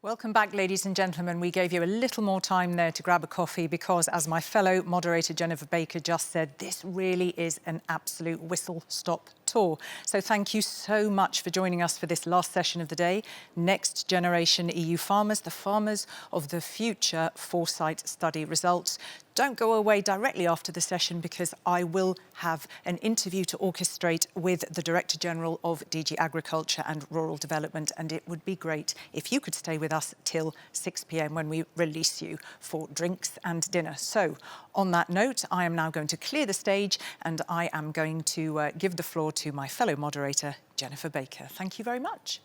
Welcome back, ladies and gentlemen. We gave you a little more time there to grab a coffee because, as my fellow moderator Jennifer Baker just said, this really is an absolute whistle-stop tour. So thank you so much for joining us for this last session of the day. Next Generation EU Farmers, the farmers of the future foresight study results. Don't go away directly after the session because I will have an interview to orchestrate with the Director General of DG Agriculture and Rural Development, and it would be great if you could stay with us till 6 p.m. when we release you for drinks and dinner. So, on that note, I am now going to clear the stage and I am going to give the floor to my fellow moderator, Jennifer Baker. Thank you very much.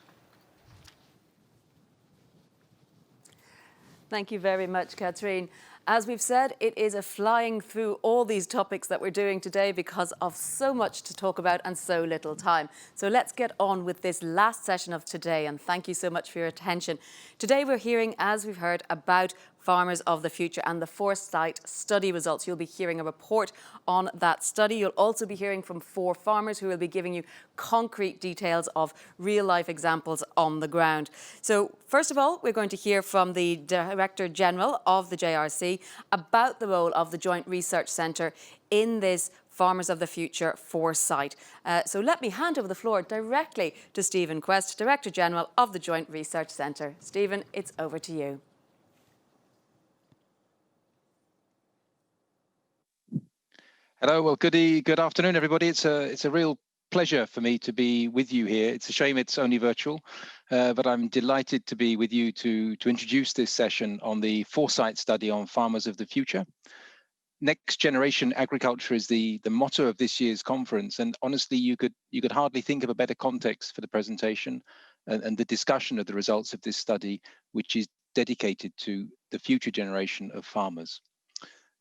Thank you very much, Catherine. As we've said, it is a flying through all these topics that we're doing today because of so much to talk about and so little time. So let's get on with this last session of today, and thank you so much for your attention. Today we're hearing, as we've heard, about farmers of the future and the foresight study results. You'll be hearing a report on that study. You'll also be hearing from 4 farmers who will be giving you concrete details of real-life examples on the ground. So first of all, we're going to hear from the Director General of the JRC about the role of the Joint Research Centre in this Farmers of the Future foresight. So let me hand over the floor directly to Stephen Quest, Director General of the Joint Research Centre. Stephen, it's over to you. Hello, well, good afternoon, everybody. It's a real pleasure for me to be with you here. It's a shame it's only virtual, but I'm delighted to be with you to introduce this session on the foresight study on farmers of the future. Next generation agriculture is the motto of this year's conference, and honestly, you could hardly think of a better context for the presentation and the discussion of the results of this study, which is dedicated to the future generation of farmers.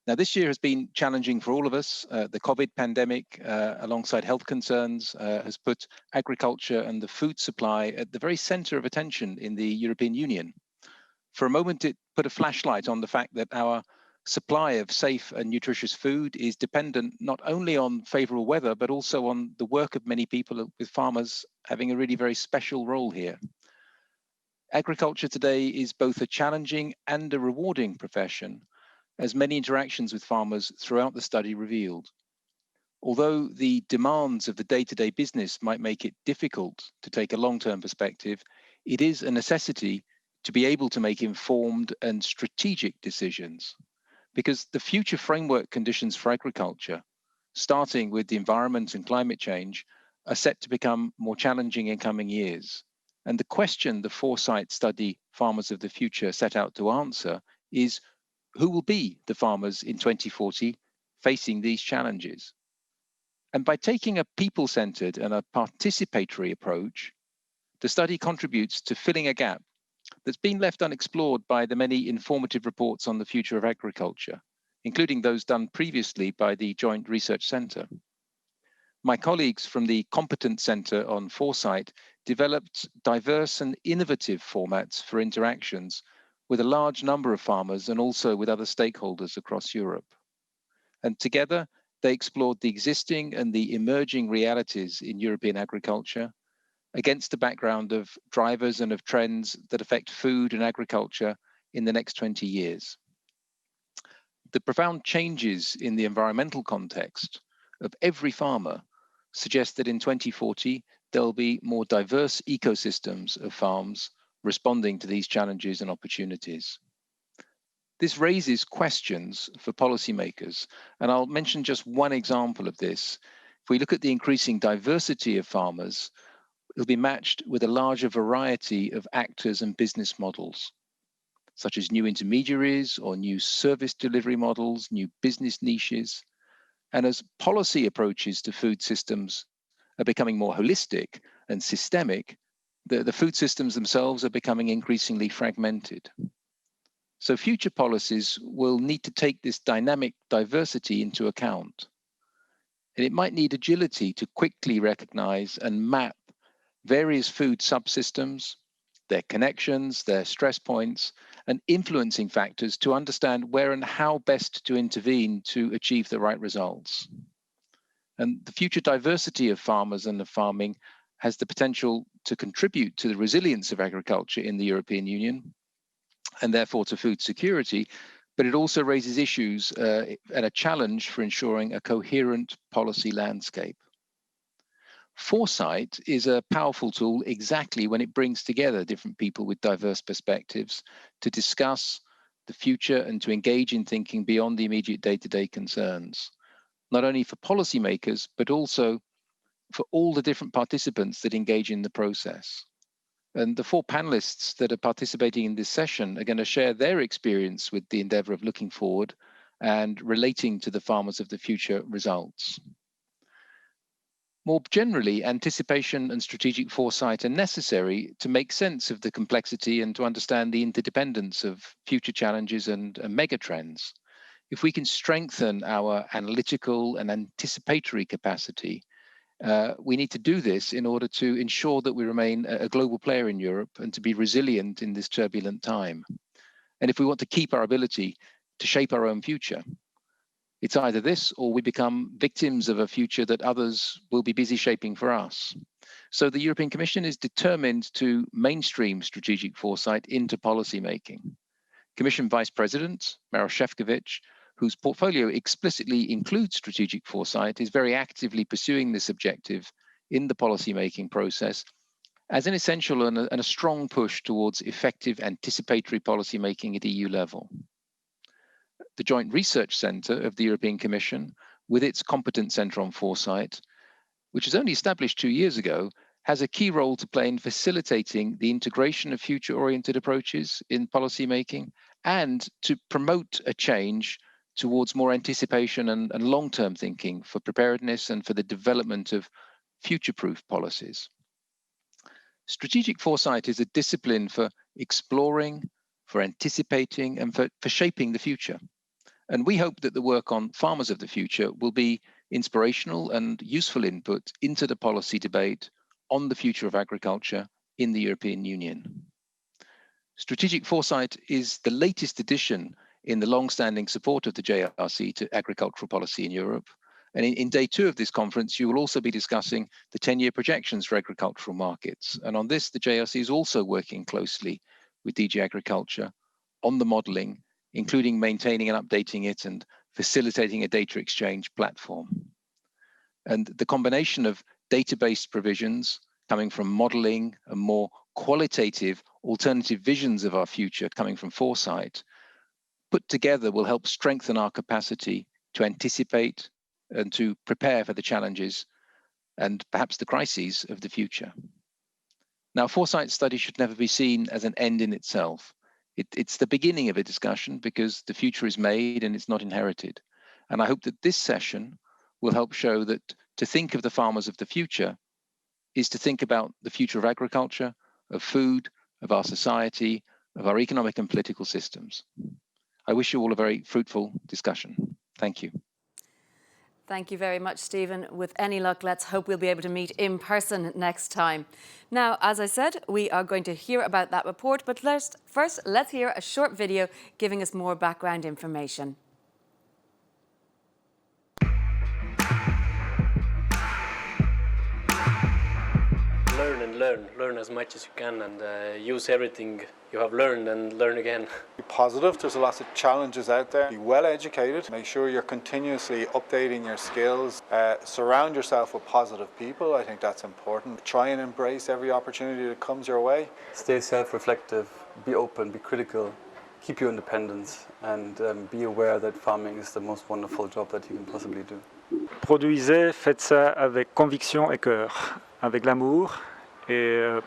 Now, this year has been challenging for all of us. The COVID pandemic, alongside health concerns, has put agriculture and the food supply at the very center of attention in the European Union. For a moment, it put a flashlight on the fact that our supply of safe and nutritious food is dependent not only on favorable weather, but also on the work of many people, with farmers having a really very special role here. Agriculture today is both a challenging and a rewarding profession, as many interactions with farmers throughout the study revealed. Although the demands of the day-to-day business might make it difficult to take a long-term perspective, it is a necessity to be able to make informed and strategic decisions, because the future framework conditions for agriculture, starting with the environment and climate change, are set to become more challenging in coming years. And the question the foresight study Farmers of the Future set out to answer is, who will be the farmers in 2040 facing these challenges? And by taking a people-centered and a participatory approach, the study contributes to filling a gap that's been left unexplored by the many informative reports on the future of agriculture, including those done previously by the Joint Research Centre. My colleagues from the Competence Centre on Foresight developed diverse and innovative formats for interactions with a large number of farmers and also with other stakeholders across Europe. And together, they explored the existing and the emerging realities in European agriculture against the background of drivers and of trends that affect food and agriculture in the next 20 years. The profound changes in the environmental context of every farmer suggest that in 2040, there'll be more diverse ecosystems of farms responding to these challenges and opportunities. This raises questions for policymakers, and I'll mention just one example of this. If we look at the increasing diversity of farmers, it'll be matched with a larger variety of actors and business models, such as new intermediaries or new service delivery models, new business niches. And as policy approaches to food systems are becoming more holistic and systemic, the food systems themselves are becoming increasingly fragmented. So future policies will need to take this dynamic diversity into account. And it might need agility to quickly recognize and map various food subsystems, their connections, their stress points, and influencing factors to understand where and how best to intervene to achieve the right results. And the future diversity of farmers and of farming has the potential to contribute to the resilience of agriculture in the European Union, and therefore to food security, but it also raises issues and a challenge for ensuring a coherent policy landscape. Foresight is a powerful tool exactly when it brings together different people with diverse perspectives to discuss the future and to engage in thinking beyond the immediate day-to-day concerns, not only for policymakers, but also for all the different participants that engage in the process. And the four panelists that are participating in this session are going to share their experience with the endeavor of looking forward and relating to the Farmers of the Future results. More generally, anticipation and strategic foresight are necessary to make sense of the complexity and to understand the interdependence of future challenges and megatrends. If we can strengthen our analytical and anticipatory capacity, we need to do this in order to ensure that we remain a global player in Europe and to be resilient in this turbulent time. And if we want to keep our ability to shape our own future, it's either this or we become victims of a future that others will be busy shaping for us. So the European Commission is determined to mainstream strategic foresight into policymaking. Commission Vice President Maroš Šefčovič, whose portfolio explicitly includes strategic foresight, is very actively pursuing this objective in the policymaking process as an essential and a strong push towards effective anticipatory policymaking at EU level. The Joint Research Centre of the European Commission, with its Competence Centre on Foresight, which was only established 2 years ago, has a key role to play in facilitating the integration of future-oriented approaches in policymaking and to promote a change towards more anticipation and long-term thinking for preparedness and for the development of future-proof policies. Strategic foresight is a discipline for exploring, for anticipating, and for shaping the future. And we hope that the work on Farmers of the Future will be inspirational and useful input into the policy debate on the future of agriculture in the European Union. Strategic foresight is the latest addition in the long-standing support of the JRC to agricultural policy in Europe. And in day 2 of this conference, you will also be discussing the 10-year projections for agricultural markets. And on this, the JRC is also working closely with DG Agriculture on the modeling, including maintaining and updating it and facilitating a data exchange platform. And the combination of data-based provisions coming from modeling and more qualitative alternative visions of our future coming from foresight put together will help strengthen our capacity to anticipate and to prepare for the challenges and perhaps the crises of the future. Now, foresight study should never be seen as an end in itself. It's the beginning of a discussion because the future is made and it's not inherited. And I hope that this session will help show that to think of the farmers of the future is to think about the future of agriculture, of food, of our society, of our economic and political systems. I wish you all a very fruitful discussion. Thank you. Thank you very much, Stephen. With any luck, let's hope we'll be able to meet in person next time. Now, as I said, we are going to hear about that report, but first, let's hear a short video giving us more background information. Learn and learn as much as you can and use everything you have learned and learn again. Be positive, there's lots of challenges out there. Be well educated, make sure you're continuously updating your skills. Surround yourself with positive people, I think that's important. Try and embrace every opportunity that comes your way. Stay self-reflective, be open, be critical, keep your independence and be aware that farming is the most wonderful job that you can possibly do. Produisez, faites ça avec conviction et cœur, avec l'amour. Et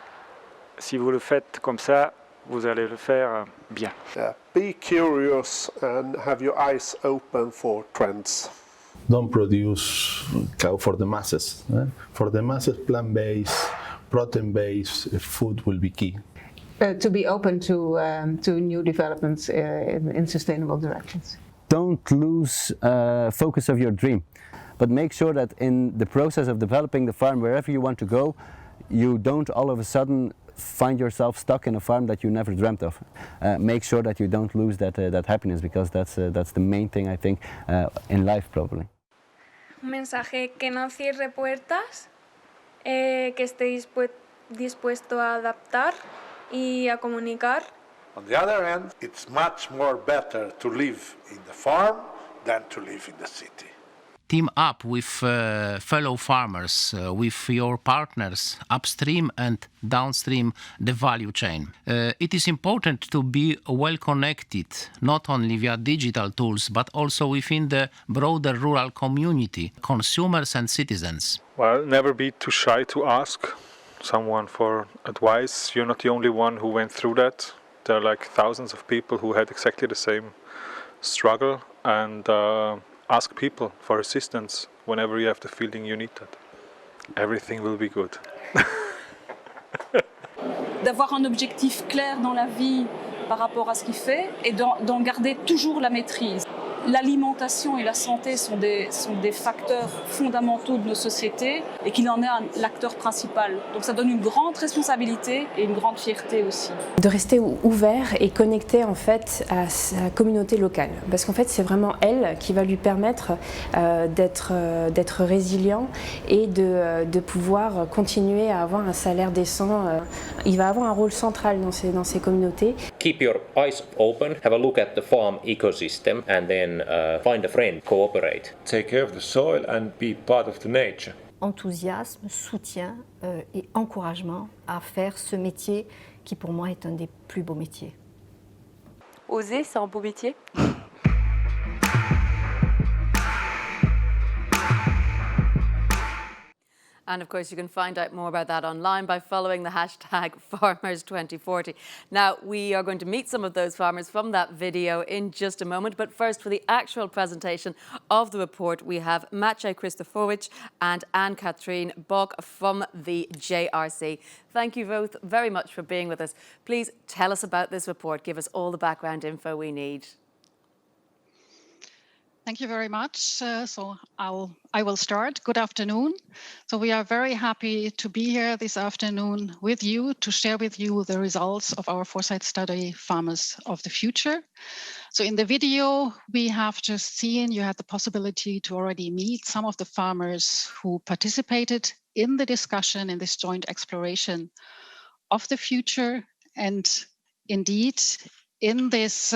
si vous le faites comme ça, vous allez le faire bien. Be curious and have your eyes open for trends. Don't produce cow for the masses. For the masses, plant-based, protein-based food will be key. To be open to new developments in sustainable directions. Don't lose focus of your dream, but make sure that in the process of developing the farm, wherever you want to go, you don't all of a sudden find yourself stuck in a farm that you never dreamt of. Make sure that you don't lose that happiness, because that's the main thing, I think, in life probably. Un mensaje que no cierre puertas, que esté dispuesto a adaptar y a comunicar On the other hand, it's much more better to live in the farm than to live in the city. Team up with fellow farmers, with your partners upstream and downstream the value chain. It is important to be well connected, not only via digital tools, but also within the broader rural community, consumers and citizens. Well, never be too shy to ask someone for advice. You're not the only one who went through that. There are like thousands of people who had exactly the same struggle, and ask people for assistance whenever you have the feeling you need that. Everything will be good. D'avoir un objectif clair dans la vie par rapport à ce qu'il fait et d'en garder toujours la maîtrise. L'alimentation et la santé sont des facteurs fondamentaux de nos sociétés et qu'il en est l'acteur principal. Donc ça donne une grande responsabilité et une grande fierté aussi. De rester ouvert et connecté en fait à sa communauté locale. Parce qu'en fait c'est vraiment elle qui va lui permettre d'être résilient et de pouvoir continuer à avoir un salaire décent. Il va avoir un rôle central dans ces communautés. Keep your eyes open, have a look at the farm ecosystem and then find a friend, cooperate. Take care of the soil and be part of the nature. Enthousiasme, soutien et encouragement à faire ce métier qui pour moi est un des plus beaux métiers. Oser, c'est un beau métier. And of course, you can find out more about that online by following the hashtag Farmers2040. Now, we are going to meet some of those farmers from that video in just a moment. But first, for the actual presentation of the report, we have Maciej Krzysztofowicz and Anne-Catherine Bock from the JRC. Thank you both very much for being with us. Please tell us about this report. Give us all the background info we need. Thank you very much. So I will start. Good afternoon. So we are very happy to be here this afternoon with you to share with you the results of our foresight study, Farmers of the Future. So in the video we have just seen, you had the possibility to already meet some of the farmers who participated in the discussion in this joint exploration of the future. And indeed, in this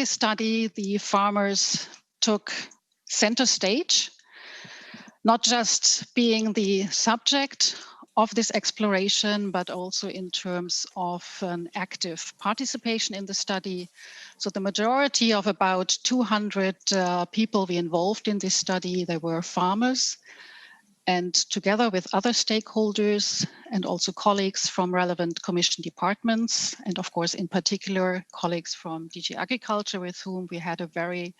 study, the farmers took center stage, not just being the subject of this exploration, but also in terms of an active participation in the study. So the majority of about 200 people we involved in this study, they were farmers. And together with other stakeholders and also colleagues from relevant Commission departments, and of course, in particular, colleagues from DG Agriculture, with whom we had a very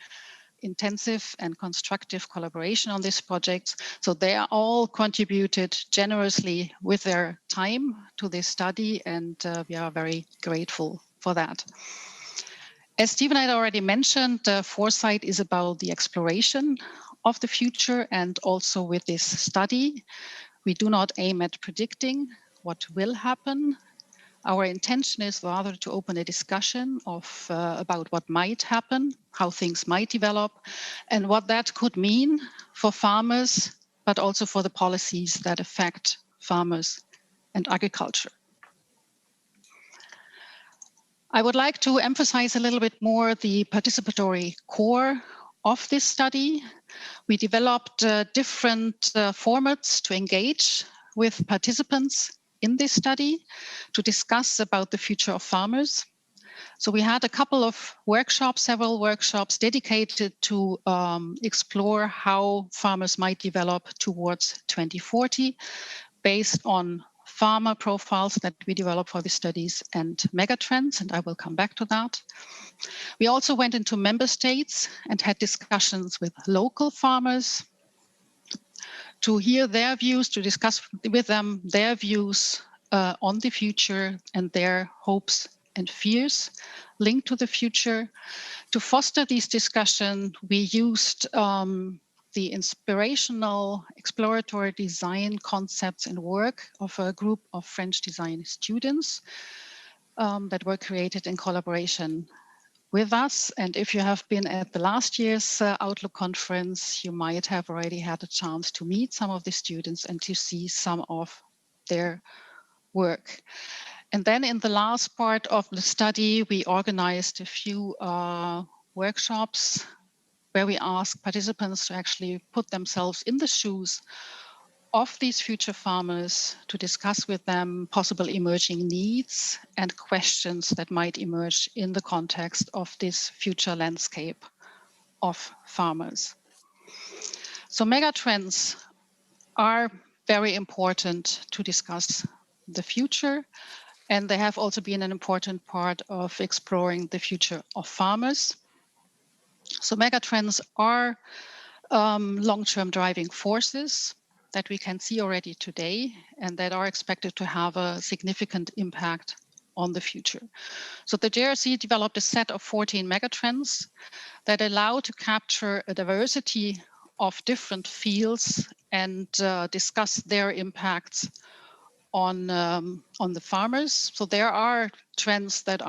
intensive and constructive collaboration on this project. So they are all contributed generously with their time to this study, and we are very grateful for that. As Stephen had already mentioned, foresight is about the exploration of the future, and also with this study, we do not aim at predicting what will happen. Our intention is rather to open a discussion of about what might happen, how things might develop, and what that could mean for farmers, but also for the policies that affect farmers and agriculture. I would like to emphasize a little bit more the participatory core of this study. We developed different formats to engage with participants in this study to discuss about the future of farmers. So we had a couple of workshops, several workshops dedicated to explore how farmers might develop towards 2040 based on farmer profiles that we developed for the studies and megatrends, and I will come back to that. We also went into member states and had discussions with local farmers to hear their views, to discuss with them their views on the future and their hopes and fears linked to the future. To foster these discussions, we used the inspirational exploratory design concepts and work of a group of French design students that were created in collaboration with us. And if you have been at the last year's Outlook conference, you might have already had a chance to meet some of the students and to see some of their work. And then in the last part of the study, we organized a few workshops where we asked participants to actually put themselves in the shoes of these future farmers, to discuss with them possible emerging needs and questions that might emerge in the context of this future landscape of farmers. So megatrends are very important to discuss the future, and they have also been an important part of exploring the future of farmers. So megatrends are long-term driving forces that we can see already today and that are expected to have a significant impact on the future. So the JRC developed a set of 14 megatrends that allow to capture a diversity of different fields and discuss their impacts on the farmers. So there are trends that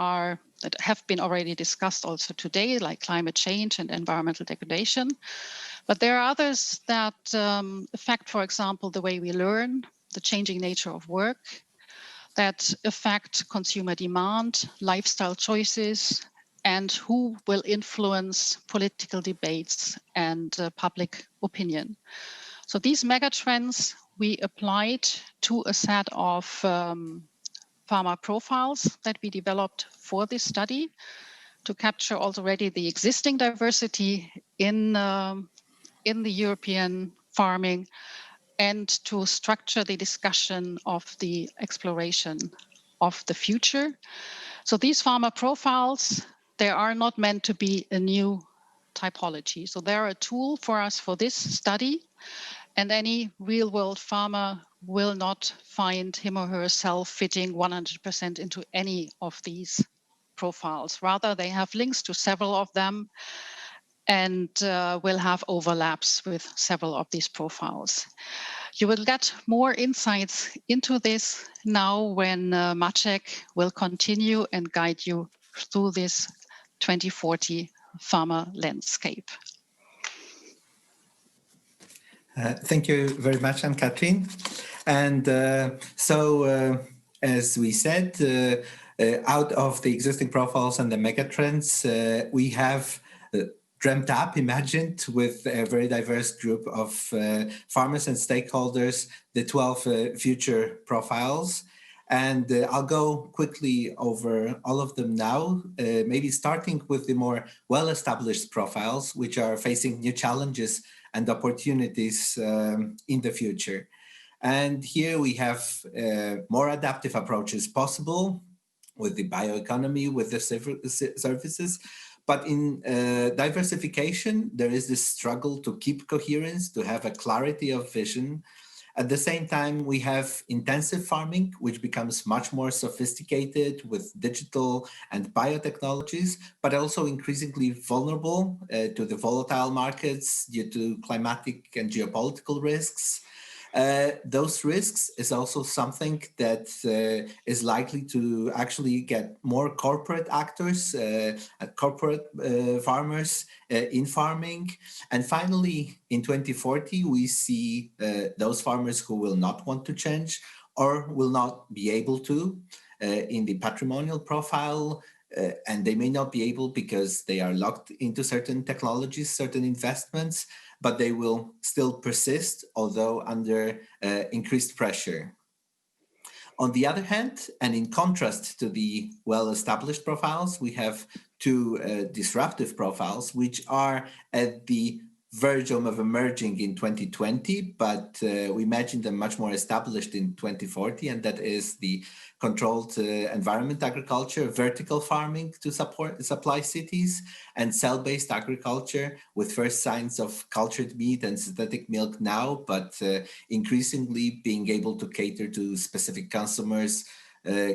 have been already discussed also today, like climate change and environmental degradation. But there are others that affect, for example, the way we learn, the changing nature of work, that affect consumer demand, lifestyle choices, and who will influence political debates and public opinion. So these megatrends we applied to a set of farmer profiles that we developed for this study to capture already the existing diversity in the European farming and to structure the discussion of the exploration of the future. So these farmer profiles, they are not meant to be a new typology. So they're a tool for us for this study, and any real-world farmer will not find him or herself fitting 100% into any of these profiles. Rather, they have links to several of them and will have overlaps with several of these profiles. You will get more insights into this now when Maciek will continue and guide you through this 2040 farmer landscape. Thank you very much, Ann-Kathrin. And as we said, out of the existing profiles and the megatrends, we have dreamt up, imagined with a very diverse group of farmers and stakeholders, the 12 future profiles. And I'll go quickly over all of them now, maybe starting with the more well-established profiles, which are facing new challenges and opportunities in the future. And here we have more adaptive approaches possible with the bioeconomy, with the services. But in diversification, there is this struggle to keep coherence, to have a clarity of vision. At the same time, we have intensive farming, which becomes much more sophisticated with digital and biotechnologies, but also increasingly vulnerable to the volatile markets due to climatic and geopolitical risks. Those risks is also something that is likely to actually get more corporate actors, corporate farmers in farming. And finally, in 2040, we see those farmers who will not want to change or will not be able to in the patrimonial profile. And they may not be able because they are locked into certain technologies, certain investments, but they will still persist, although under increased pressure. On the other hand, and in contrast to the well-established profiles, we have two disruptive profiles, which are at the verge of emerging in 2020, but we imagine them much more established in 2040, and that is the controlled environment agriculture, vertical farming to supply cities, and cell-based agriculture with first signs of cultured meat and synthetic milk now, but increasingly being able to cater to specific consumers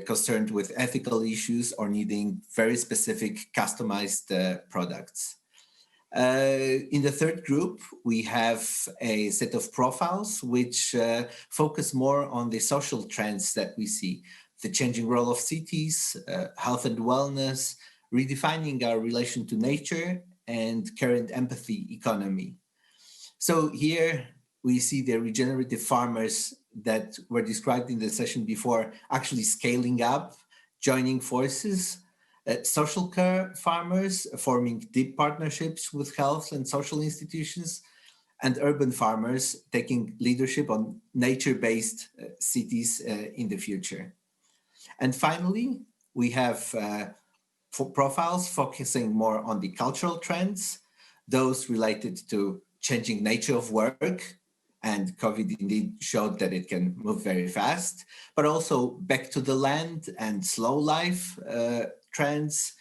concerned with ethical issues or needing very specific customized products. In the third group, we have a set of profiles which focus more on the social trends that we see, the changing role of cities, health and wellness, redefining our relation to nature, and current empathy economy. So here we see the regenerative farmers that were described in the session before actually scaling up joining forces, social care farmers forming deep partnerships with health and social institutions, and urban farmers taking leadership on nature-based cities in the future. And finally, we have profiles focusing more on the cultural trends, those related to changing nature of work, and COVID indeed showed that it can move very fast, but also back to the land and slow life trends,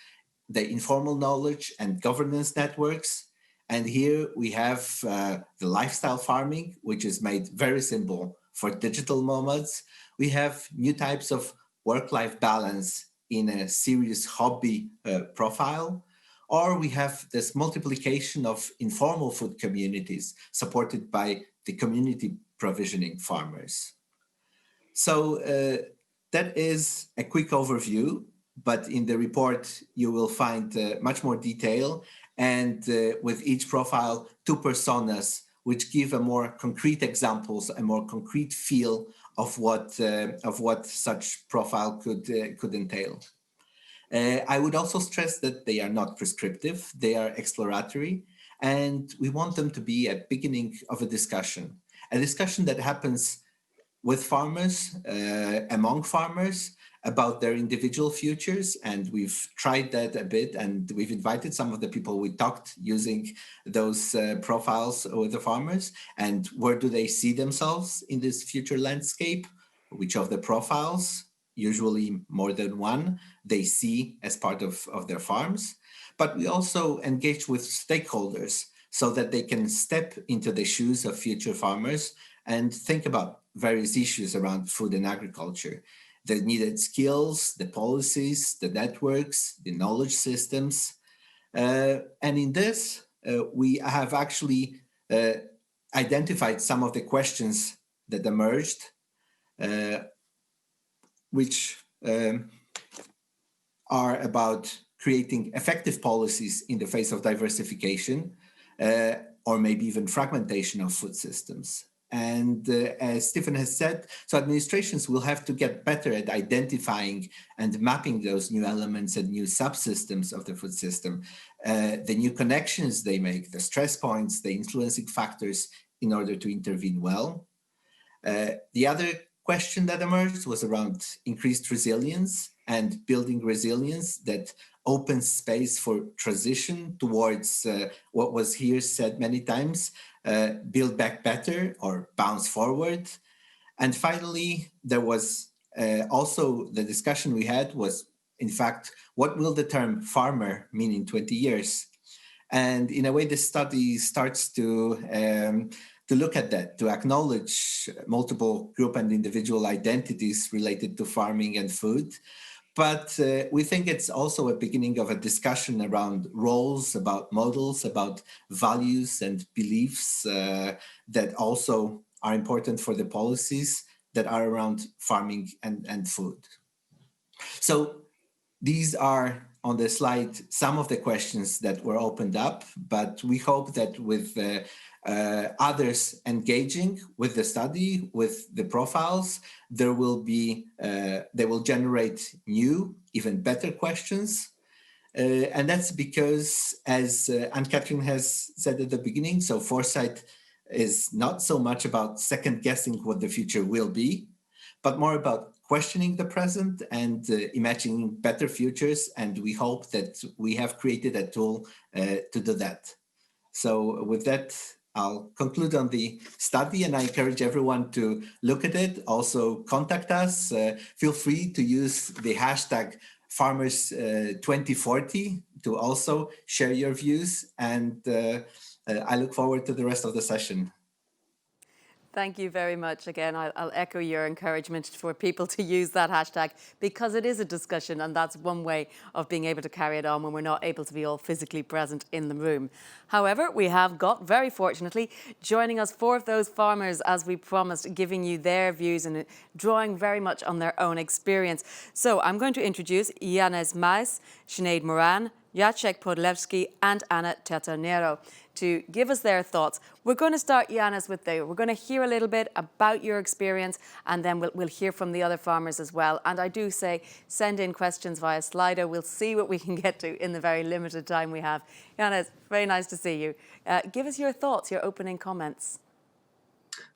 the informal knowledge and governance networks. And here we have the lifestyle farming, which is made very simple for digital nomads. We have new types of work-life balance in a serious hobby profile, or we have this multiplication of informal food communities supported by the community provisioning farmers. So that is a quick overview, but in the report you will find much more detail, and with each profile, 2 personas, which give a more concrete examples, a more concrete feel of what such profile could entail. I would also stress that they are not prescriptive, they are exploratory, and we want them to be a beginning of a discussion that happens with farmers, among farmers, about their individual futures. And we've tried that a bit, and we've invited some of the people we talked using those profiles with the farmers, and where do they see themselves in this future landscape? Which of the profiles, usually more than one, they see as part of their farms. But we also engage with stakeholders so that they can step into the shoes of future farmers and think about various issues around food and agriculture, the needed skills, the policies, the networks, the knowledge systems. And in this, we have actually identified some of the questions that emerged, which are about creating effective policies in the face of diversification, or maybe even fragmentation of food systems. And as Stephen has said, so administrations will have to get better at identifying and mapping those new elements and new subsystems of the food system, the new connections they make, the stress points, the influencing factors in order to intervene well. The other question that emerged was around increased resilience and building resilience that opens space for transition towards what was here said many times, build back better or bounce forward. And finally, there was also the discussion we had was, in fact, what will the term farmer mean in 20 years? And in a way, this study starts to look at that, to acknowledge multiple group and individual identities related to farming and food. But we think it's also a beginning of a discussion around roles, about models, about values and beliefs that also are important for the policies that are around farming and food. So these are on the slide some of the questions that were opened up, but we hope that with others engaging with the study, with the profiles, there will be, they will generate new, even better questions. And that's because, as Anne-Catherine has said at the beginning, so foresight is not so much about second guessing what the future will be, but more about questioning the present and imagining better futures. And we hope that we have created a tool to do that. So with that, I'll conclude on the study, and I encourage everyone to look at it. Also contact us. Feel free to use the hashtag Farmers2040 to also share your views. And I look forward to the rest of the session. Thank you very much. Again, I'll echo your encouragement for people to use that hashtag, because it is a discussion, and that's one way of being able to carry it on when we're not able to be all physically present in the room. However, we have got, very fortunately, joining us 4 of those farmers, as we promised, giving you their views and drawing very much on their own experience. So I'm going to introduce Ynez Moore, Sinead Moore, Jacek Podlewski and Anna Teternero. to give us their thoughts. We're going to start, Ynez, with you. We're going to hear a little bit about your experience, and then we'll hear from the other farmers as well. And I do say, send in questions via Slido. We'll see what we can get to in the very limited time we have. Ynez, very nice to see you. Give us your thoughts, your opening comments.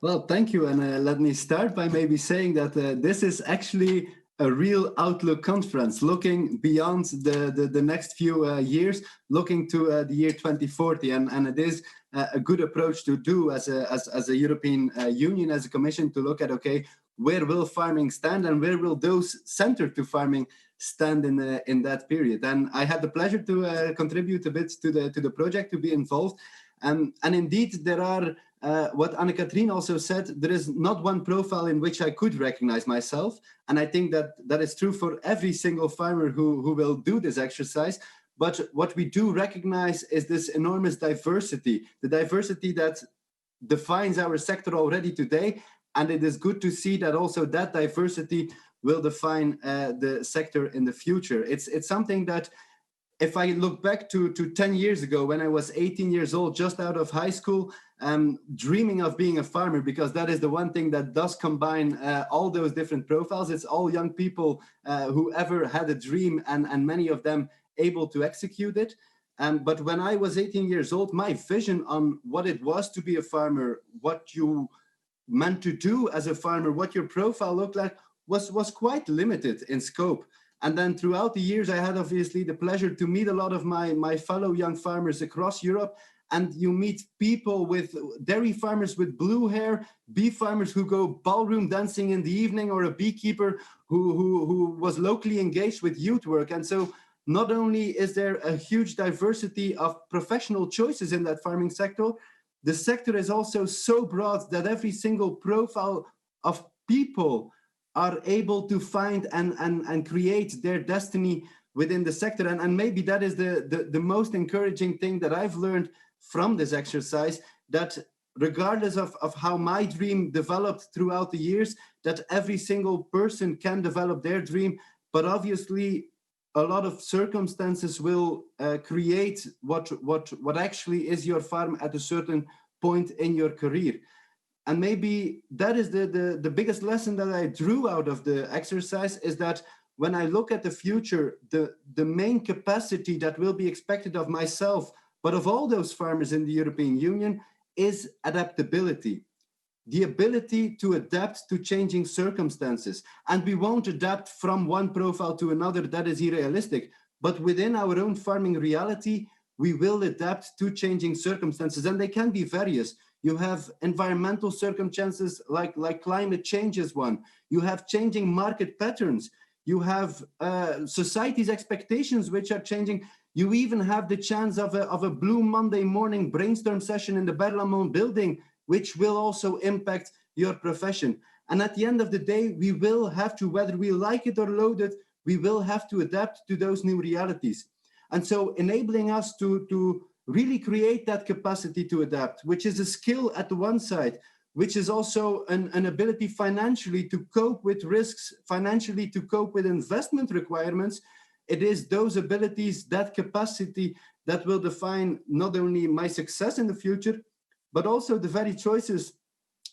Well, thank you. And let me start by maybe saying that this is actually a real outlook conference, looking beyond the next few years, looking to the year 2040. And it is a good approach to do as a European Union, as a Commission, to look at, okay, where will farming stand and where will those centered to farming stand in that period. And I had the pleasure to contribute a bit to the project, to be involved. And indeed, there are, what Anne-Catherine also said, there is not one profile in which I could recognize myself. And I think that is true for every single farmer who will do this exercise. But what we do recognize is this enormous diversity, the diversity that defines our sector already today. And it is good to see that also that diversity will define the sector in the future. It's something that, if I look back to 10 years ago, when I was 18 years old, just out of high school, dreaming of being a farmer, because that is the one thing that does combine all those different profiles. It's all young people who ever had a dream, and many of them able to execute it. But when I was 18 years old, my vision on what it was to be a farmer, what you meant to do as a farmer, what your profile looked like, was quite limited in scope. And then throughout the years, I had obviously the pleasure to meet a lot of my fellow young farmers across Europe. And you meet people with dairy farmers with blue hair, beef farmers who go ballroom dancing in the evening, or a beekeeper who was locally engaged with youth work. And so not only is there a huge diversity of professional choices in that farming sector, the sector is also so broad that every single profile of people are able to find and create their destiny within the sector. And maybe that is the most encouraging thing that I've learned from this exercise, that regardless of how my dream developed throughout the years, that every single person can develop their dream. But obviously, a lot of circumstances will create what actually is your farm at a certain point in your career. And maybe that is the biggest lesson that I drew out of the exercise, is that when I look at the future, the main capacity that will be expected of myself, but of all those farmers in the European Union, is adaptability. The ability to adapt to changing circumstances. And we won't adapt from one profile to another, that is unrealistic. But within our own farming reality, we will adapt to changing circumstances. And they can be various. You have environmental circumstances like climate change is one. You have changing market patterns. You have society's expectations which are changing. You even have the chance of a Blue Monday morning brainstorm session in the Berlaymont building, which will also impact your profession. And at the end of the day, we will have to, whether we like it or loathe it, we will have to adapt to those new realities. And so enabling us to really create that capacity to adapt, which is a skill at the one side, which is also an ability financially to cope with risks, financially to cope with investment requirements. It is those abilities, that capacity, that will define not only my success in the future, but also the very choices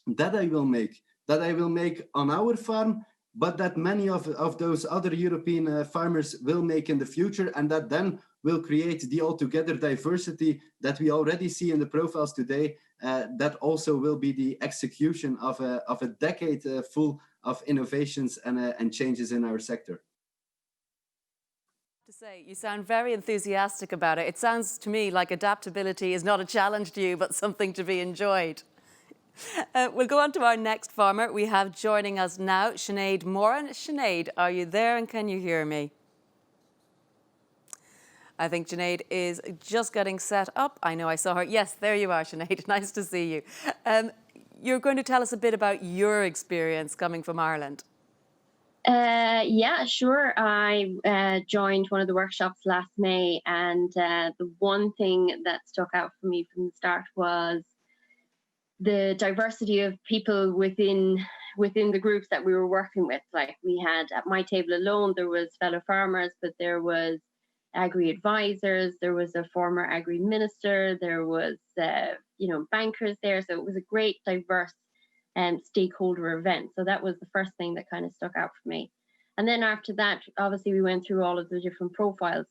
that I will make on our farm, but that many of those other European farmers will make in the future, and that then will create the altogether diversity that we already see in the profiles today, that also will be the execution of a decade full of innovations and changes in our sector. To say, you sound very enthusiastic about it. It sounds to me like adaptability is not a challenge to you, but something to be enjoyed. We'll go on to our next farmer. We have joining us now Sinead Moore. Sinead, are you there and can you hear me? I think Sinead is just getting set up. I know I saw her. Yes, there you are, Sinead. Nice to see you. You're going to tell us a bit about your experience coming from Ireland. Yeah, sure. I joined one of the workshops last May, and the one thing that stuck out for me from the start was the diversity of people within the groups that we were working with. Like, we had, at my table alone, there was fellow farmers, but there was agri advisors, there was a former agri minister, there was bankers there. So it was a great diverse stakeholder event. So that was the first thing that kind of stuck out for me. And then after that, obviously we went through all of the different profiles.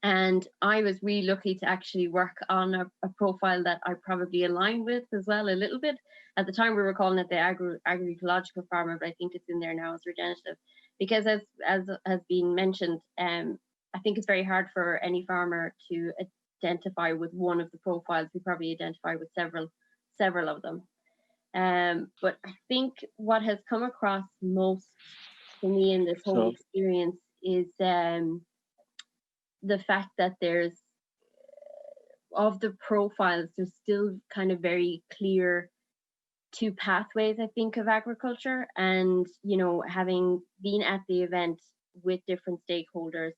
And I was really lucky to actually work on a profile that I probably aligned with as well a little bit. At the time we were calling it the agroecological farmer, but I think it's in there now as regenerative. Because as has been mentioned, I think it's very hard for any farmer to identify with one of the profiles. We probably identify with several of them. But I think what has come across most for me in this whole experience is the fact that there's, of the profiles, there's still kind of very clear two pathways, I think, of agriculture. And, having been at the event with different stakeholders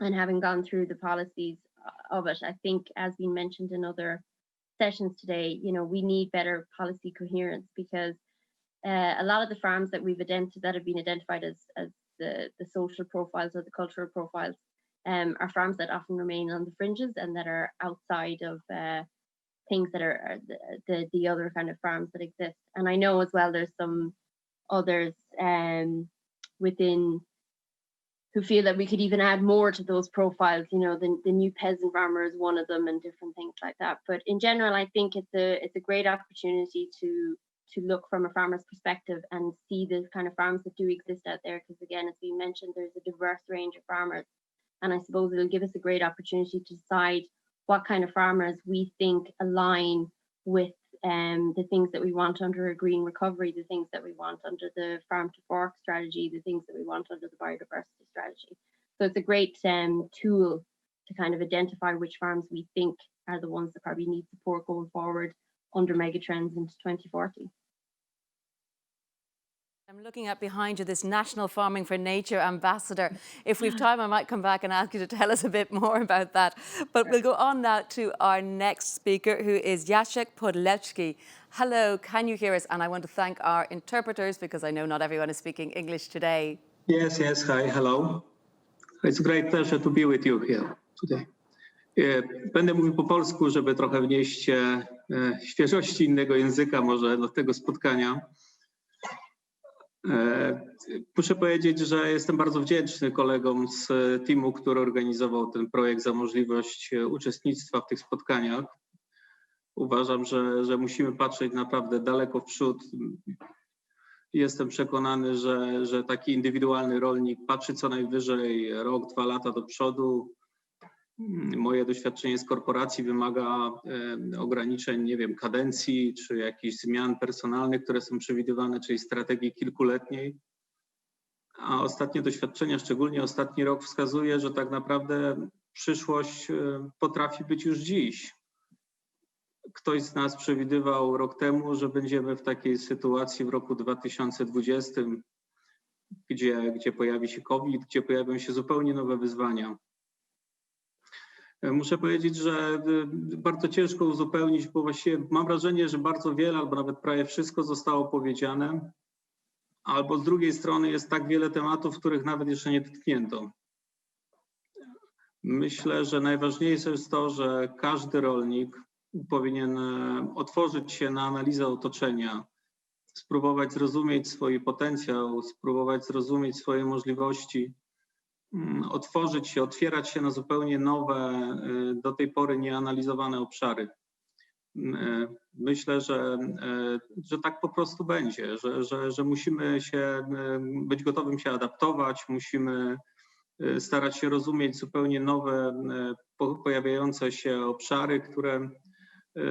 and having gone through the policies of it, I think, as been mentioned in other sessions today, we need better policy coherence, because a lot of the farms that that have been identified as the social profiles or the cultural profiles are farms that often remain on the fringes and that are outside of things that are the other kind of farms that exist. And I know as well there's some others within who feel that we could even add more to those profiles. The new peasant farmer is one of them, and different things like that. But in general, I think it's a great opportunity to look from a farmer's perspective and see the kind of farms that do exist out there. Because again, as we mentioned, there's a diverse range of farmers. And I suppose it'll give us a great opportunity to decide what kind of farmers we think align with the things that we want under a green recovery, the things that we want under the farm to fork strategy, the things that we want under the biodiversity strategy. So it's a great tool to kind of identify which farms we think are the ones that probably need support going forward under megatrends into 2040. I'm looking at behind you this National Farming for Nature ambassador. If we've time, I might come back and ask you to tell us a bit more about that. But we'll go on now to our next speaker, who is Jacek Podlewski. Hello, can you hear us? And I want to thank our interpreters, because I know not everyone is speaking English today. Yes, hi, hello. It's a great pleasure to be with you here today. Będę mówił po polsku, żeby trochę wnieść świeżości innego języka może do tego spotkania. Muszę powiedzieć, że jestem bardzo wdzięczny kolegom z teamu, który organizował ten projekt, za możliwość uczestnictwa w tych spotkaniach. Uważam, że musimy patrzeć naprawdę daleko w przód. Jestem przekonany, że taki indywidualny rolnik patrzy co najwyżej rok, 2 lata do przodu. Moje doświadczenie z korporacji wymaga ograniczeń, nie wiem, kadencji czy jakichś zmian personalnych, które są przewidywane, czyli strategii kilkuletniej. A ostatnie doświadczenia, szczególnie ostatni rok, wskazuje, że tak naprawdę przyszłość potrafi być już dziś. Ktoś z nas przewidywał rok temu, że będziemy w takiej sytuacji w roku 2020, gdzie pojawi się COVID, gdzie pojawią się zupełnie nowe wyzwania. Muszę powiedzieć, że bardzo ciężko uzupełnić, bo właściwie mam wrażenie, że bardzo wiele albo nawet prawie wszystko zostało powiedziane, albo z drugiej strony jest tak wiele tematów, których nawet jeszcze nie dotknięto. Myślę, że najważniejsze jest to, że każdy rolnik powinien otworzyć się na analizę otoczenia, spróbować zrozumieć swój potencjał, spróbować zrozumieć swoje możliwości, otworzyć się, otwierać się na zupełnie nowe, do tej pory nieanalizowane obszary. Myślę, że tak po prostu będzie, że musimy być gotowym się adaptować, musimy starać się rozumieć zupełnie nowe, pojawiające się obszary, które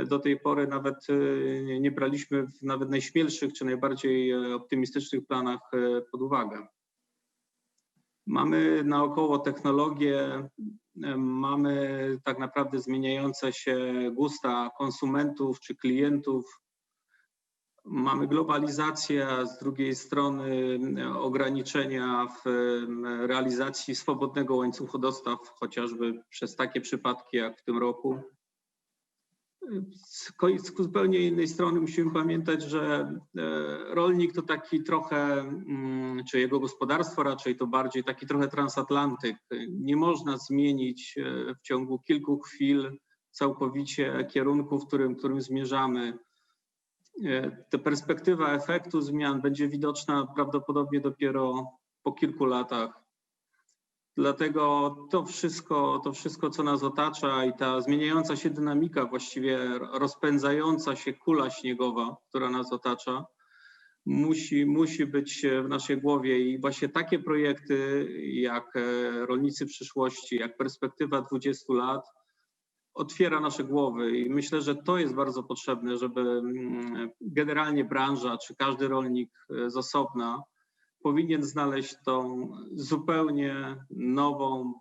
do tej pory nawet nie braliśmy w nawet najśmielszych czy najbardziej optymistycznych planach pod uwagę. Mamy naokoło technologię, mamy tak naprawdę zmieniające się gusta konsumentów czy klientów, mamy globalizację, a z drugiej strony ograniczenia w realizacji swobodnego łańcucha dostaw, chociażby przez takie przypadki jak w tym roku. Z zupełnie innej strony musimy pamiętać, że rolnik to taki trochę, czy jego gospodarstwo raczej to bardziej taki trochę transatlantyk. Nie można zmienić w ciągu kilku chwil całkowicie kierunku, w którym zmierzamy. Ta perspektywa efektu zmian będzie widoczna prawdopodobnie dopiero po kilku latach. Dlatego to wszystko, co nas otacza i ta zmieniająca się dynamika, właściwie rozpędzająca się kula śniegowa, która nas otacza, musi być w naszej głowie i właśnie takie projekty jak Rolnicy Przyszłości, jak perspektywa 20 lat otwiera nasze głowy i myślę, że to jest bardzo potrzebne, żeby generalnie branża czy każdy rolnik z osobna powinien znaleźć tą zupełnie nową,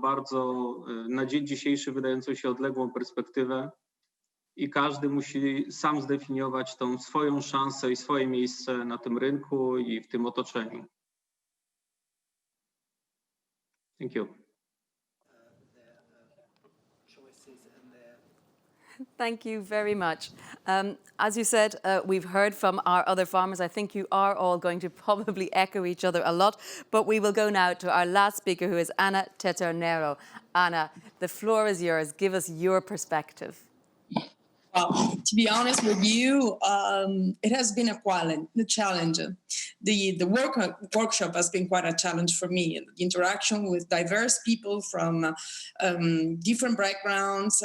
bardzo na dzień dzisiejszy wydającą się odległą perspektywę i każdy musi sam zdefiniować tą swoją szansę i swoje miejsce na tym rynku i w tym otoczeniu. Thank you. Thank you very much. As you said, we've heard from our other farmers. I think you are all going to probably echo each other a lot, but we will go now to our last speaker, who is Anna Teternero. Anna, the floor is yours. Give us your perspective. Well, to be honest with you, it has been a challenge. The workshop has been quite a challenge for me. The interaction with diverse people from different backgrounds,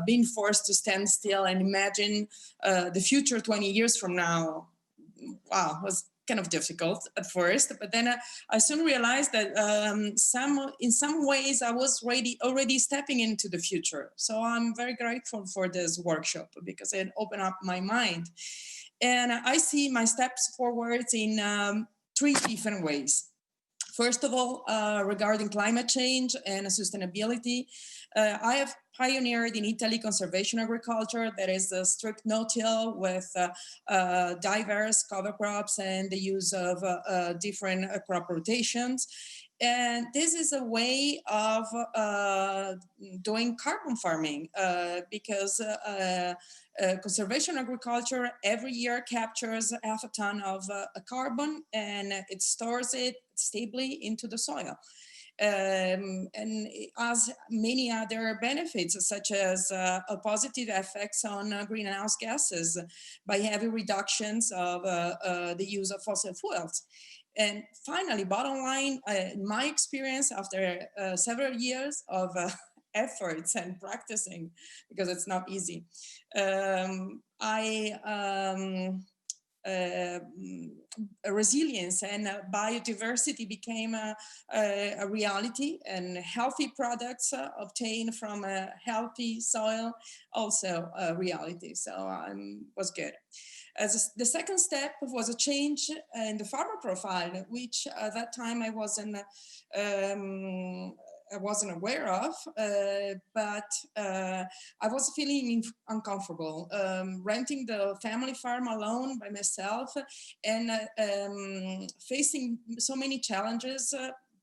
being forced to stand still and imagine the future 20 years from now. Wow, was kind of difficult at first, but then I soon realized that in some ways I was already stepping into the future. So I'm very grateful for this workshop because it opened up my mind. And I see my steps forwards in 3 different ways. First of all, regarding climate change and sustainability, I have pioneered in Italy conservation agriculture, that is a strict no-till with diverse cover crops and the use of different crop rotations. And this is a way of doing carbon farming because conservation agriculture every year captures 0.5 ton of carbon and it stores it stably into the soil. And it has many other benefits, such as positive effects on greenhouse gases by heavy reductions of the use of fossil fuels. And finally, bottom line, in my experience, after several years of efforts and practicing, because it's not easy, resilience and biodiversity became a reality, and healthy products obtained from a healthy soil also a reality. So was good. As the second step was a change in the farmer profile, which at that time I wasn't aware of, but I was feeling uncomfortable, renting the family farm alone by myself and facing so many challenges.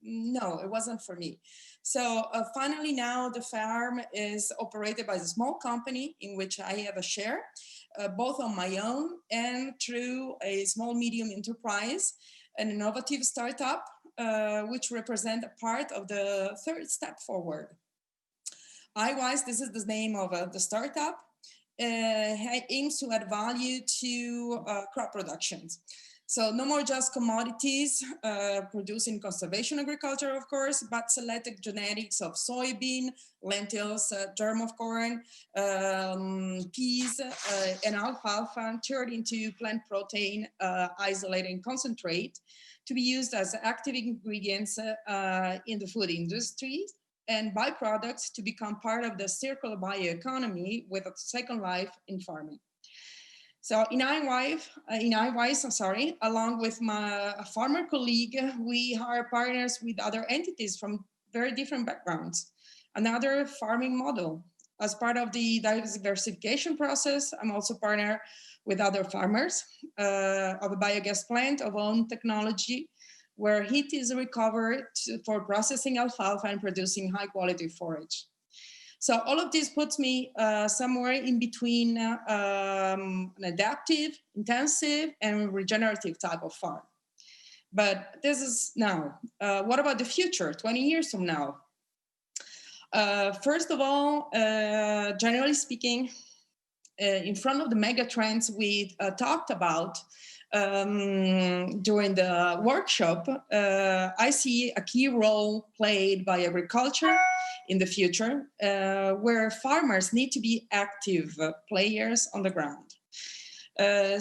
No, it wasn't for me. So finally now the farm is operated by a small company in which I have a share, both on my own and through a small medium enterprise, an innovative startup, which represent a part of the third step forward. Ynez, this is the name of the startup, aims to add value to crop productions. So no more just commodities produced in conservation agriculture, of course, but selected genetics of soybean, lentils, germ of corn, peas, and alfalfa turned into plant protein isolated and concentrate to be used as active ingredients in the food industry and byproducts to become part of the circular bioeconomy with a second life in farming. So in Ynez, along with my farmer colleague, we are partners with other entities from very different backgrounds. Another farming model. As part of the diversification process, I'm also partner with other farmers of a biogas plant of own technology, where heat is recovered for processing alfalfa and producing high quality forage. So all of this puts me somewhere in between an adaptive, intensive, and regenerative type of farm. But this is now. What about the future, 20 years from now? First of all, generally speaking, in front of the mega trends we talked about during the workshop, I see a key role played by agriculture in the future, where farmers need to be active players on the ground.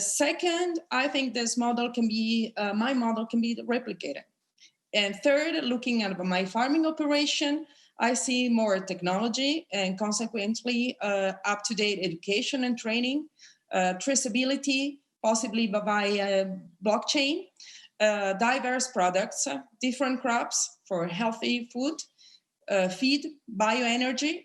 Second, I think this model can be, my model can be replicated. And third, looking at my farming operation, I see more technology and consequently up-to-date education and training, traceability, possibly by blockchain, diverse products, different crops for healthy food, feed, bioenergy,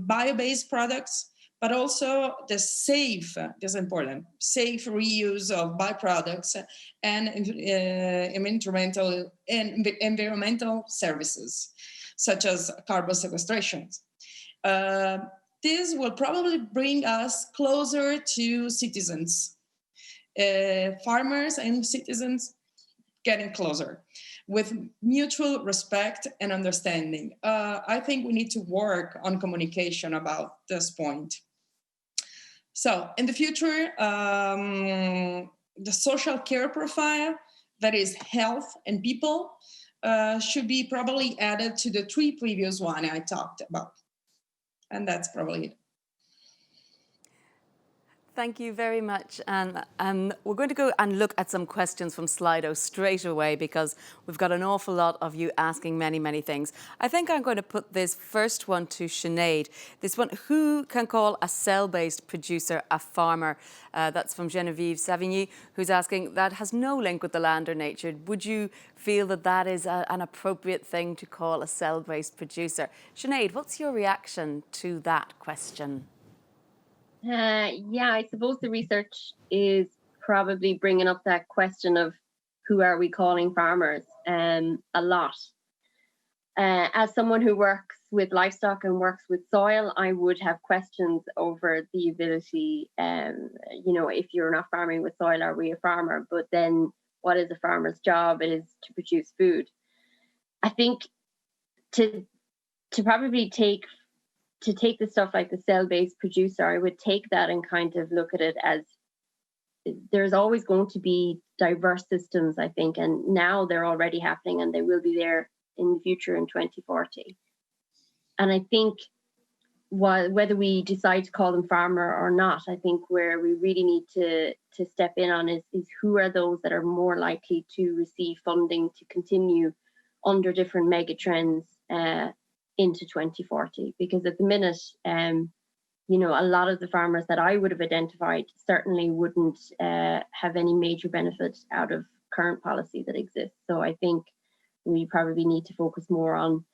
bio-based products, but also the safe, this is important, safe reuse of byproducts and environmental services, such as carbon sequestration. This will probably bring us closer to citizens, farmers and citizens getting closer with mutual respect and understanding. I think we need to work on communication about this point. So in the future, the social care profile, that is health and people, should be probably added to the 3 previous one I talked about. And that's probably it. Thank you very much. And we're going to go and look at some questions from Slido straight away because we've got an awful lot of you asking many, many things. I think I'm going to put this first one to Sinead. This one, who can call a cell-based producer a farmer? That's from Genevieve Savigny, who's asking, that has no link with the land or nature. Would you feel that that is an appropriate thing to call a cell-based producer? Sinead, what's your reaction to that question? Yeah, I suppose the research is probably bringing up that question of who are we calling farmers a lot. As someone who works with livestock and works with soil, I would have questions over the ability, if you're not farming with soil, are we a farmer? But then what is a farmer's job? It is to produce food. I think to probably take the stuff like the cell-based producer, I would take that and kind of look at it as there's always going to be diverse systems, I think, and now they're already happening and they will be there in the future in 2040. And I think whether we decide to call them farmer or not, I think where we really need to step in on is who are those that are more likely to receive funding to continue under different mega trends into 2040, because at the minute, a lot of the farmers that I would have identified certainly wouldn't have any major benefit out of current policy that exists. So I think we probably need to focus more on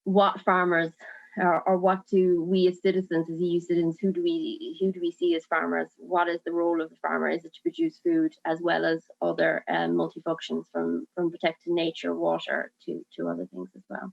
what farmers or what do we as citizens, as EU citizens, who do we see as farmers? What is the role of the farmer? Is it to produce food as well as other multifunctions from protecting nature, water to other things as well?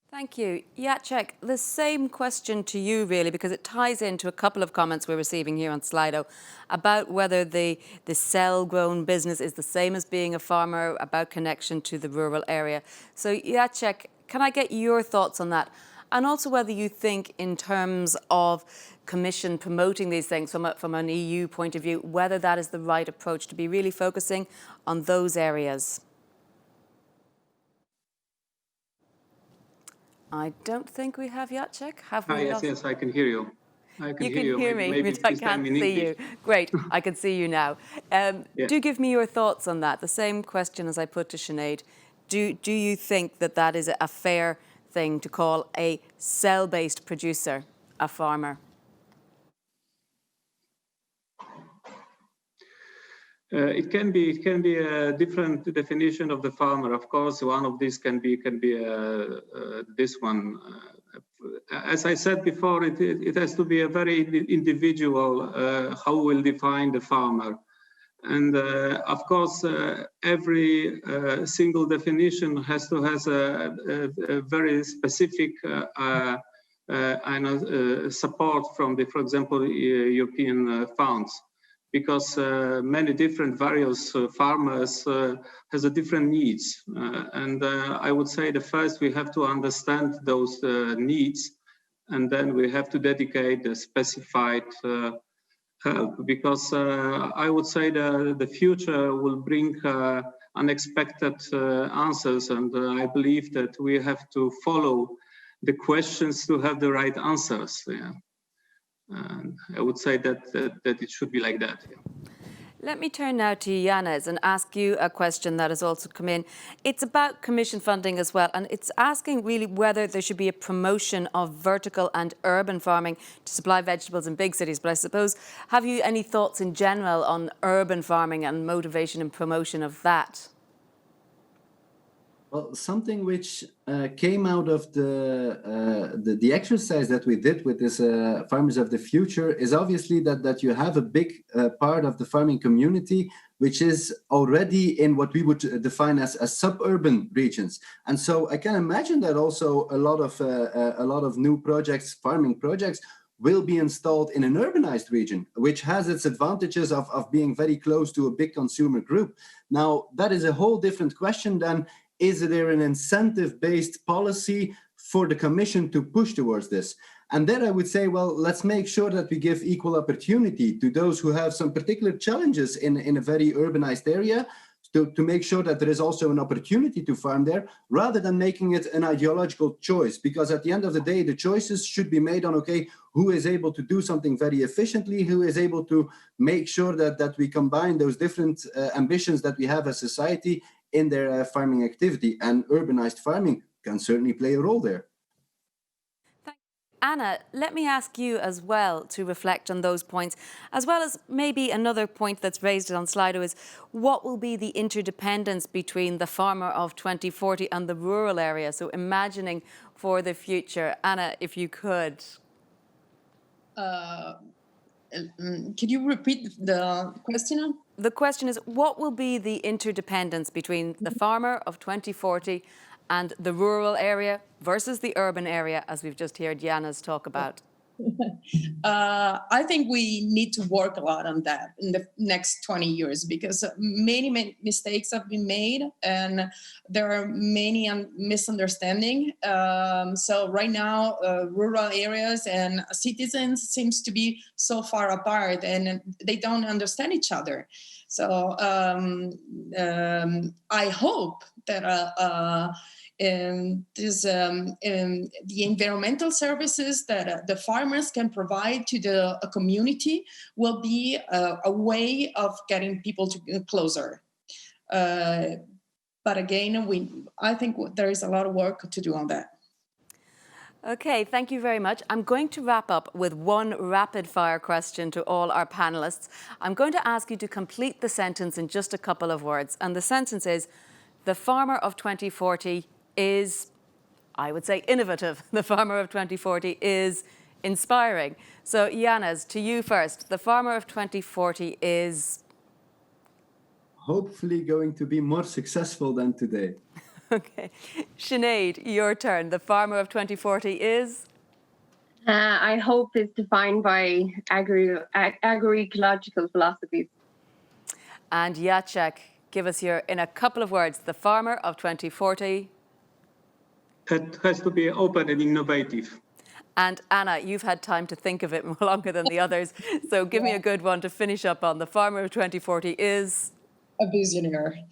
Thank you. Jacek, the same question to you, really, because it ties into a couple of comments we're receiving here on Slido about whether the cell-grown business is the same as being a farmer, about connection to the rural area. So, Jacek, can I get your thoughts on that? And also whether you think in terms of Commission promoting these things from an EU point of view, whether that is the right approach to be really focusing on those areas. I don't think we have Jacek. Have we? Yes, I can hear you. You can hear me, but I can't see you. Great, I can see you now. Do give me your thoughts on that. The same question as I put to Sinead. Do you think that that is a fair thing to call a cell-based producer a farmer? It can be a different definition of the farmer. Of course, one of these can be this one. As I said before, it has to be a very individual how we'll define the farmer. And of course, every single definition has a very specific support from the, for example, European funds, because many different various farmers has a different needs. And I would say the first we have to understand those needs, and then we have to dedicate a specified help, because I would say the future will bring unexpected answers, and I believe that we have to follow the questions to have the right answers. Yeah. And I would say that it should be like that. Yeah. Let me turn now to Ynez and ask you a question that has also come in. It's about Commission funding as well, and it's asking really whether there should be a promotion of vertical and urban farming to supply vegetables in big cities. But I suppose, have you any thoughts in general on urban farming and motivation and promotion of that? Well, something which came out of the exercise that we did with this Farmers of the Future is obviously that you have a big part of the farming community which is already in what we would define as suburban regions, and so I can imagine that also a lot of new projects, farming projects, will be installed in an urbanized region, which has its advantages of being very close to a big consumer group. Now, that is a whole different question than, is there an incentive-based policy for the Commission to push towards this? And then I would say, well, let's make sure that we give equal opportunity to those who have some particular challenges in a very urbanized area, to make sure that there is also an opportunity to farm there, rather than making it an ideological choice. Because at the end of the day, the choices should be made on, okay, who is able to do something very efficiently, who is able to make sure that we combine those different ambitions that we have as society in their farming activity, and urbanized farming can certainly play a role there. Anna, let me ask you as well to reflect on those points, as well as maybe another point that's raised on Slido is, what will be the interdependence between the farmer of 2040 and the rural area? So imagining for the future. Anna, if you could. Could you repeat the question? The question is, what will be the interdependence between the farmer of 2040 and the rural area versus the urban area, as we've just heard Ynez talk about? I think we need to work a lot on that in the next 20 years, because many mistakes have been made and there are many misunderstandings. So right now, rural areas and citizens seems to be so far apart and they don't understand each other. So I hope that the environmental services that the farmers can provide to the community will be a way of getting people closer. But again, I think there is a lot of work to do on that. Okay, thank you very much. I'm going to wrap up with one rapid fire question to all our panelists. I'm going to ask you to complete the sentence in just a couple of words. And the sentence is, the farmer of 2040 is, I would say, innovative. The farmer of 2040 is inspiring. So Ynez, to you first. The farmer of 2040 is? Hopefully going to be more successful than today. Okay. Sinead, your turn. The farmer of 2040 is? I hope is defined by agroecological philosophies. And Jacek, give us your, in a couple of words, the farmer of 2040? It has to be open and innovative. And Anna, you've had time to think of it longer than the others. So give me a good one to finish up on. The farmer of 2040 is? A visionary.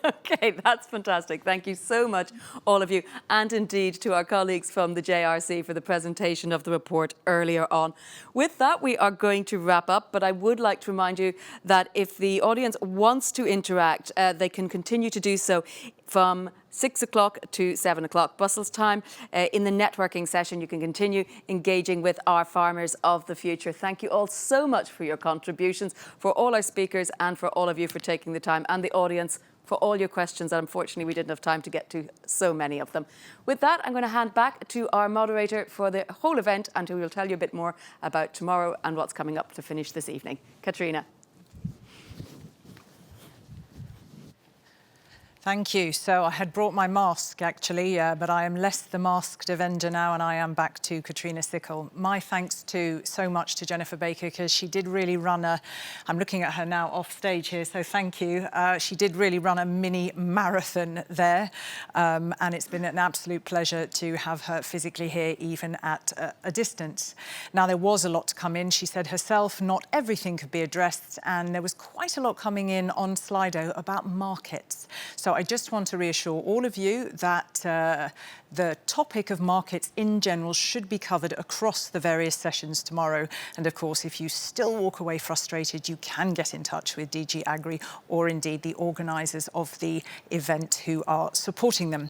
Okay, that's fantastic. Thank you so much, all of you, and indeed to our colleagues from the JRC for the presentation of the report earlier on. With that, we are going to wrap up, but I would like to remind you that if the audience wants to interact, they can continue to do so from 6 o'clock to 7 o'clock Brussels time. In the networking session, you can continue engaging with our farmers of the future. Thank you all so much for your contributions, for all our speakers and for all of you for taking the time, and the audience for all your questions. And unfortunately, we didn't have time to get to so many of them. With that, I'm going to hand back to our moderator for the whole event, and who will tell you a bit more about tomorrow and what's coming up to finish this evening. Katrina. Thank you. So I had brought my mask, actually, but I am less the masked Avenger now, and I am back to Katrina Sickle. My thanks so much to Jennifer Baker, because she did really run I'm looking at her now off stage here, so thank you. She did really run a mini marathon there, and it's been an absolute pleasure to have her physically here, even at a distance. Now, there was a lot to come in. She said herself, not everything could be addressed, and there was quite a lot coming in on Slido about markets. So I just want to reassure all of you that the topic of markets in general should be covered across the various sessions tomorrow. And of course, if you still walk away frustrated, you can get in touch with DG Agri or indeed the organisers of the event who are supporting them.